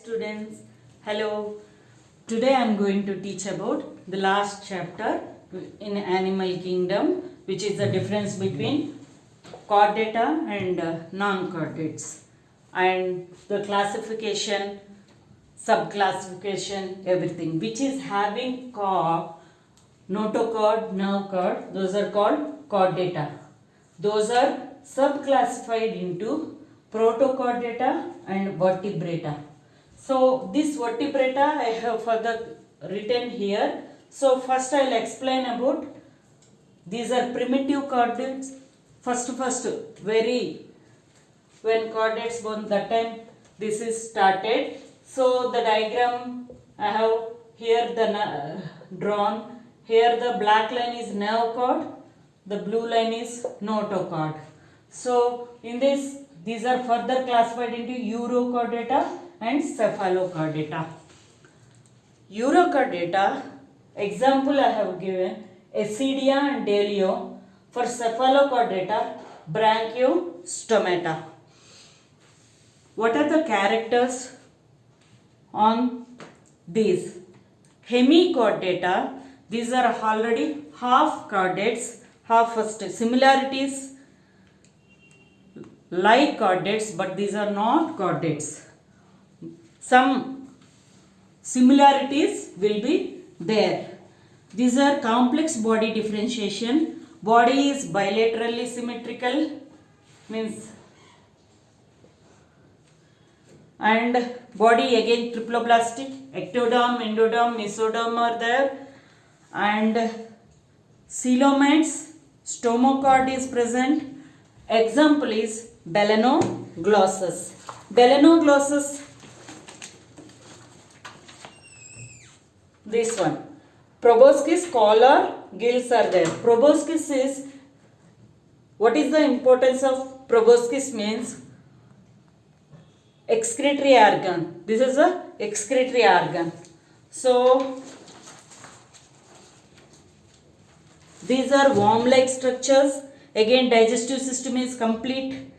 Students, hello. Today I am going to teach about the last chapter in Animal Kingdom, which is the difference between chordata and non-chordates, and the classification, subclassification, everything, which is having chord, notochord, nerve chord. Those are called chordata. Those are subclassified into protochordata and vertebrata. So this vertebrata I have further written here. So first I will explain about these are primitive chordates. First very when chordates born, that time this is started. So the diagram I have here drawn. Here the black line is nerve cord, the blue line is notochord. So in this, these are further classified into urochordata and cephalochordata. Urochordata, example I have given Ascidia and Delio. For cephalochordata, branchiostomata. What are the characters on these? Hemichordata, these are already half chordates, half first similarities like chordates, but these are not chordates. Some similarities will be there. These are complex body differentiation. Body is bilaterally symmetrical, means, and body again triploblastic, ectoderm, endoderm, mesoderm are there, and coelomates, stomochord is present. Example is Balanoglossus. Balanoglossus, this one. Proboscis, collar, gills are there. Proboscis is, what is the importance of proboscis means? Excretory organ. This is a excretory organ. So these are worm-like structures. Again, digestive system is complete.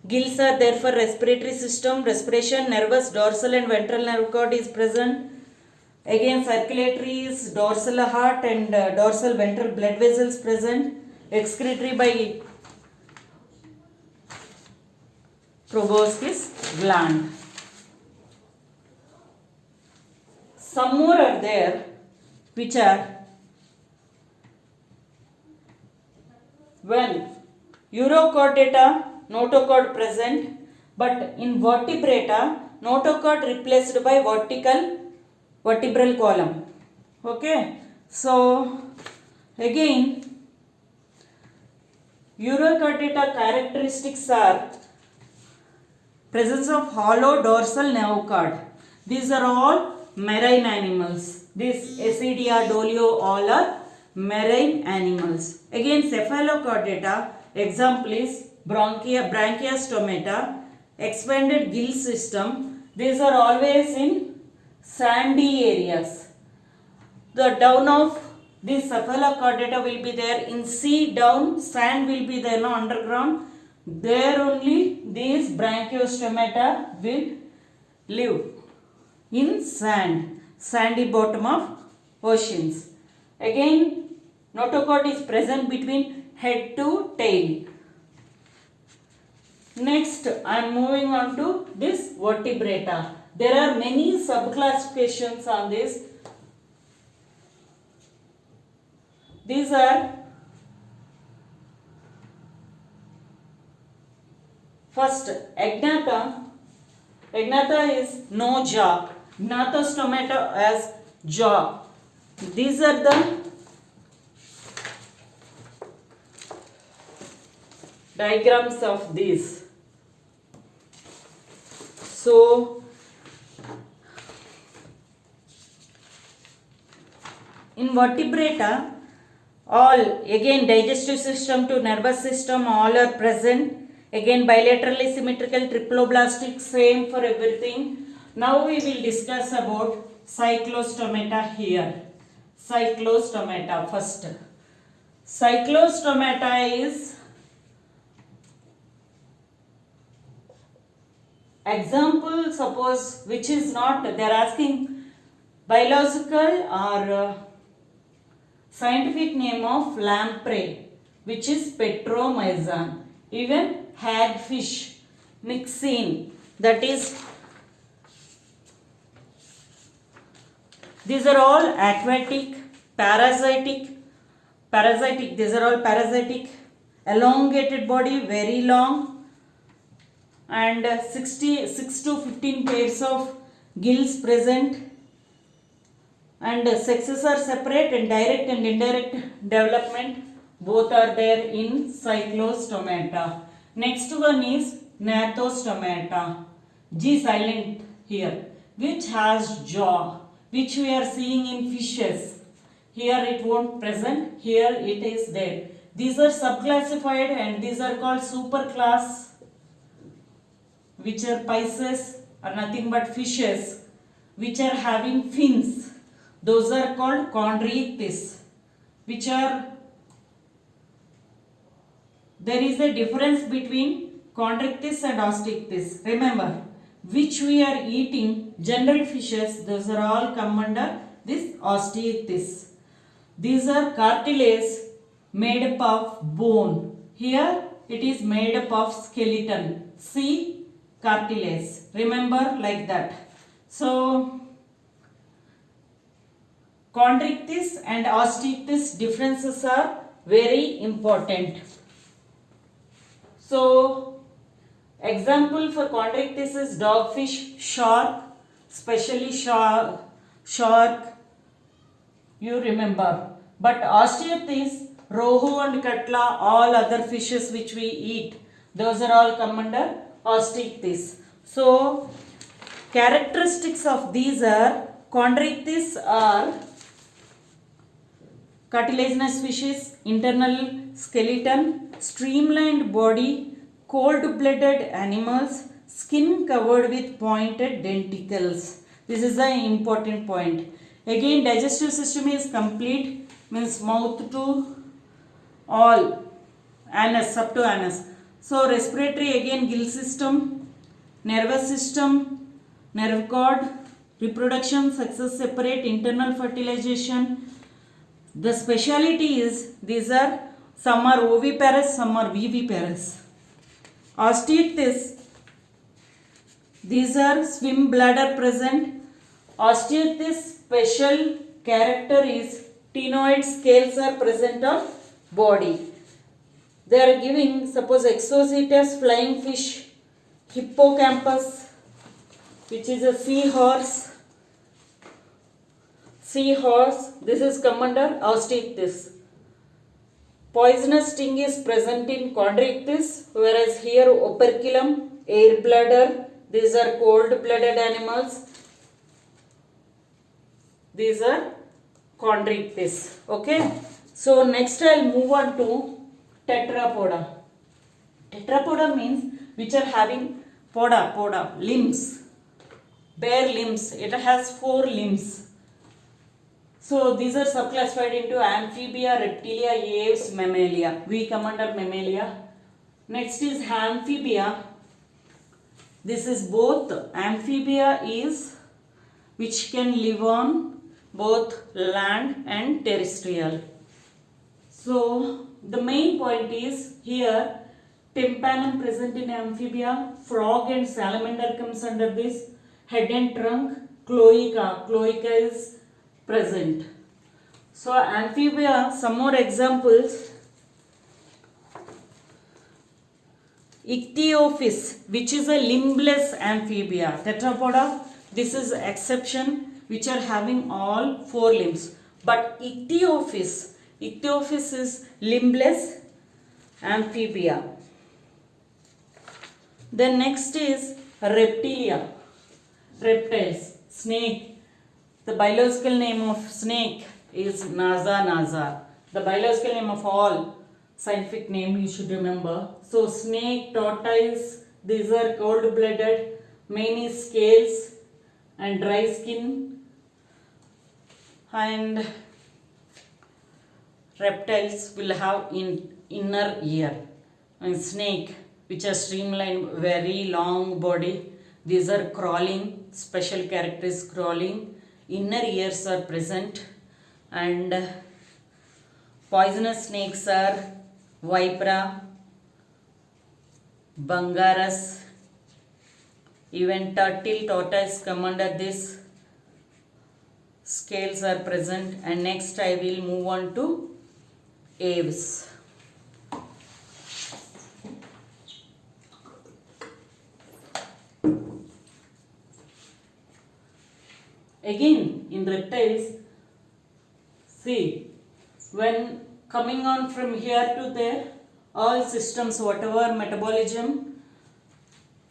Gills are there for respiratory system, respiration, nervous, dorsal and ventral nerve cord is present. Again, circulatory is dorsal heart and dorsal ventral blood vessels present. Excretory by proboscis gland. Some more are there which are when urochordata, notochord present, but in vertebrata, notochord replaced by vertebral column. Okay, so again urochordata characteristics are presence of hollow dorsal nerve cord. These are all marine animals. This Ascidia, Dolio, all are marine animals. Again, cephalochordata, example is branchiostomata, expanded gill system. These are always in sandy areas. The down of this cephalochordata will be there in sea down, sand will be there, no, underground. There only these branchiostomata will live in sand, sandy bottom of oceans. Again, notochord is present between head to tail. Next, I am moving on to this vertebrata. There are many subclassifications on this. These are first Agnatha. Agnatha is no jaw. Gnathostomata as jaw. These are the diagrams of these. So in vertebrata, all again digestive system to nervous system all are present. Again bilaterally symmetrical, triploblastic, same for everything. Now we will discuss about cyclostomata here. Cyclostomata first. Cyclostomata is Example, suppose which is not, they are asking biological or scientific name of lamprey, which is petromyzon. Even hagfish, myxine, that is, these are all aquatic, parasitic, these are all parasitic, elongated body, very long, and 6 to 15 pairs of gills present, and sexes are separate, and direct and indirect development both are there in Cyclostomata. Next one is Gnathostomata, G silent here, which has jaw, which we are seeing in fishes. Here it won't present, here it is there. These are subclassified and these are called superclass, which are Pisces, are nothing but fishes which are having fins. Those are called chondrichthyes, which are, there is a difference between chondrichthyes and osteichthyes. Remember, which we are eating, general fishes, those are all come under this osteichthyes. These are cartilage made up of bone. Here it is made up of skeleton. See, cartilage. Remember like that. So, chondrichthyes and osteichthyes differences are very important. So, example for chondrichthyes is dogfish, shark, especially shark, you remember. But osteichthyes, rohu and katla, all other fishes which we eat, those are all come under osteichthyes. So, characteristics of these are, chondrichthyes are cartilaginous fishes, internal skeleton, streamlined body, cold-blooded animals, skin covered with pointed denticles. This is the important point. Again, digestive system is complete, means mouth to all, anus, up to anus. So, respiratory again gill system, nervous system, nerve cord, reproduction, sexes separate, internal fertilization. The speciality is, these are, some are oviparous, some are viviparous. Osteichthyes, these are swim bladder present. Osteichthyes special character is ctenoid scales are present on body. They are giving, suppose Exocetus, flying fish, hippocampus, which is a seahorse. This is come under osteichthyes. Poisonous sting is present in chondrichthyes, whereas here operculum, air bladder, these are cold-blooded animals. These are chondrichthyes. Okay. So next I will move on to tetrapoda. Tetrapoda means which are having poda, limbs, bare limbs. It has 4 limbs. So these are subclassified into amphibia, reptilia, aves, mammalia. We come under mammalia. Next is amphibia. This is both. Amphibia is which can live on both land and terrestrial. So the main point is here tympanum present in amphibia, frog and salamander comes under this, head and trunk, cloaca is present. So amphibia, some more examples. Ichthyophis, which is a limbless amphibia. Tetrapoda, this is exception, which are having all 4 limbs. But Ichthyophis is limbless amphibia. Then next is reptilia, reptiles, snake. The biological name of snake is Naza. The biological name of all, scientific name you should remember. So snake, tortoise, these are cold-blooded, many scales and dry skin, and reptiles will have inner ear. And snake, which are streamlined, very long body, These are crawling, special character is crawling. Inner ears are present, and poisonous snakes are Vipera, Bungarus. Even turtle, tortoise come under this. Scales are present, and next I will move on to aves. Again, in reptiles, see, when coming on from here to there, all systems, whatever metabolism,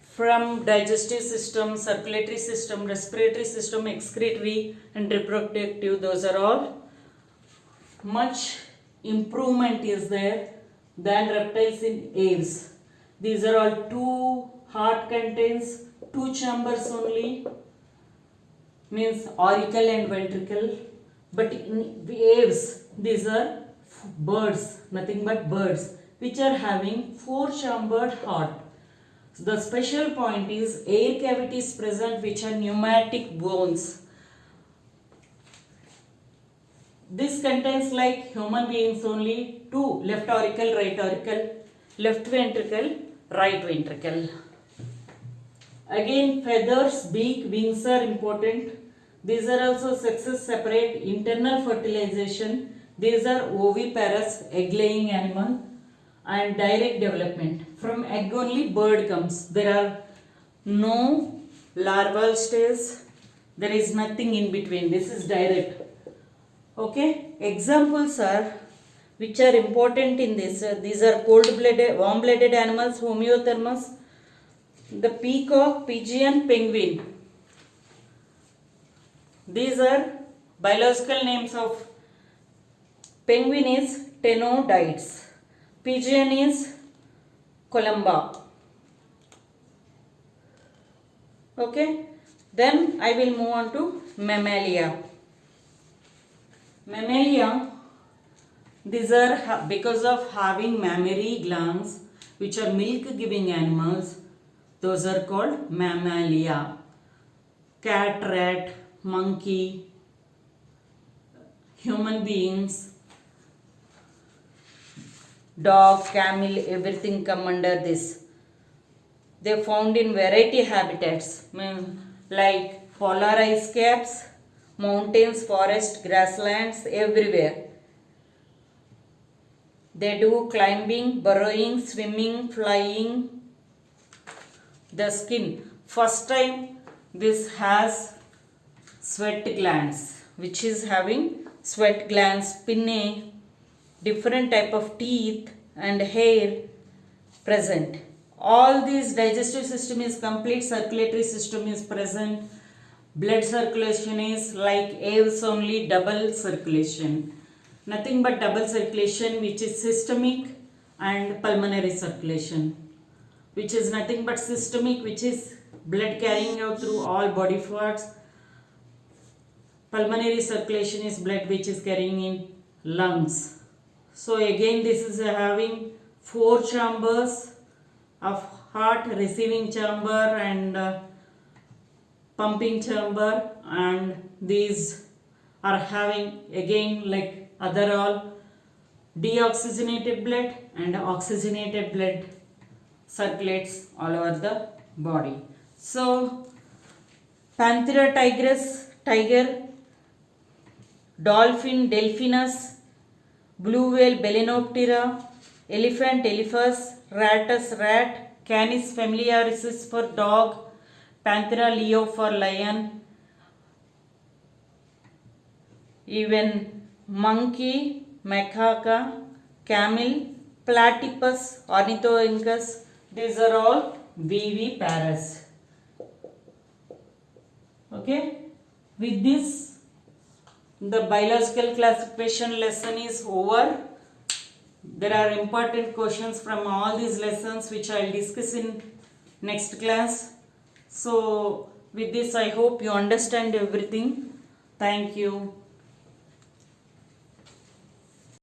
from digestive system, circulatory system, respiratory system, excretory and reproductive, those are all much improvement is there than reptiles in aves. These are all two heart contains two chambers only, means auricle and ventricle, but in aves these are birds, nothing but birds, which are having four chambered heart. The special point is air cavities present which are pneumatic bones. This contains like human beings only two, left auricle, right auricle, left ventricle, right ventricle. Again, feathers, beak, wings are important. These are also sexes separate, internal fertilization. These are oviparous, egg laying animal, and direct development. From egg only bird comes. There are no larval stage. There is nothing in between. This is direct. Okay. Examples are which are important in this. These are cold-blooded, warm-blooded animals, homeothermus. The peacock, pigeon, penguin. These are biological names of penguin is Tenodites. Pigeon is Columba. Okay. Then I will move on to Mammalia. Mammalia, these are because of having mammary glands, which are milk giving animals, those are called Mammalia. Cat, rat, monkey, human beings, dog, camel, everything come under this. They found in variety habitats, like polar ice caps, mountains, forest, grasslands, everywhere. They do climbing, burrowing, swimming, flying. The skin, first time this has sweat glands, which is having sweat glands, pinnae, different type of teeth and hair present. All these digestive system is complete, circulatory system is present, blood circulation is like aves only, double circulation, nothing but double circulation, which is systemic, and pulmonary circulation, which is nothing but systemic, which is blood carrying out through all body parts. Pulmonary circulation is blood which is carrying in lungs. So again this is having four chambers of heart, receiving chamber and pumping chamber, and these are having again like other all deoxygenated blood and oxygenated blood circulates all over the body. So Panthera tigris, tiger, dolphin, delphinus, blue whale, Balenoptera, elephant, elephas, ratus, rat, Canis familiaris for dog, Panthera leo for lion, even monkey, macaca, camel, platypus, ornithorhynchus, these are all viviparous. Okay, with this the biological classification lesson is over. There are important questions from all these lessons which I will discuss in next class. So with this I hope you understand everything. Thank you.